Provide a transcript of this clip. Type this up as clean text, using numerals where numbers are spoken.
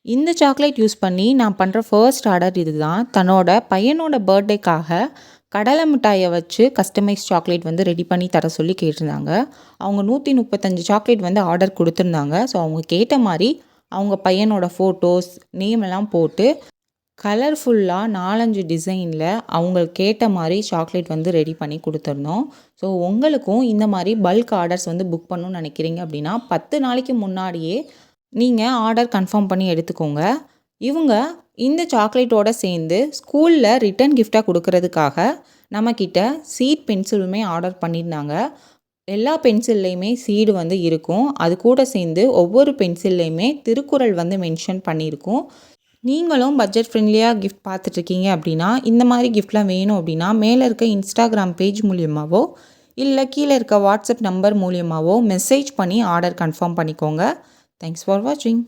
இந்த chocolate use பண்ணி நான் பண்ணுற ஃபர்ஸ்ட் ஆர்டர் இதுதான். தன்னோட பையனோட பர்த்டேக்காக கடலை மிட்டாயை வச்சு கஸ்டமைஸ் சாக்லேட் வந்து ரெடி பண்ணி தர சொல்லி கேட்டிருந்தாங்க. அவங்க 135 சாக்லேட் வந்து ஆர்டர் கொடுத்துருந்தாங்க. ஸோ அவங்க கேட்ட மாதிரி அவங்க பையனோட ஃபோட்டோஸ், நேம் எல்லாம் போட்டு கலர்ஃபுல்லாக 4-5 டிசைனில் அவங்களுக்கு கேட்ட மாதிரி சாக்லேட் வந்து ரெடி பண்ணி கொடுத்துருந்தோம். ஸோ உங்களுக்கும் இந்த மாதிரி பல்க் ஆர்டர்ஸ் வந்து புக் பண்ணணும்னு நினைக்கிறீங்க அப்படின்னா 10 நாளைக்கு முன்னாடியே நீங்கள் ஆர்டர் கன்ஃபார்ம் பண்ணி எடுத்துக்கோங்க. இவங்க இந்த சாக்லேட்டோட சேர்ந்து ஸ்கூலில் ரிட்டன் கிஃப்டாக கொடுக்கறதுக்காக நம்மக்கிட்ட சீட் பென்சிலுமே ஆர்டர் பண்ணியிருந்தாங்க. எல்லா பென்சில்லையுமே சீடு வந்து இருக்கும். அது கூட சேர்ந்து ஒவ்வொரு பென்சில்லையுமே திருக்குறள் வந்து மென்ஷன் பண்ணியிருக்கும். நீங்களும் பட்ஜெட் ஃப்ரெண்ட்லியாக கிஃப்ட் பார்த்துட்ருக்கீங்க அப்படின்னா, இந்த மாதிரி கிஃப்ட்லாம் வேணும் அப்படின்னா மேலே இருக்க இன்ஸ்டாகிராம் பேஜ் மூலியமாகவோ இல்லை கீழே இருக்க வாட்ஸ்அப் நம்பர் மூலியமாகவோ மெசேஜ் பண்ணி ஆர்டர் கன்ஃபார்ம் பண்ணிக்கோங்க. தேங்க்ஸ் ஃபார் வாட்சிங்.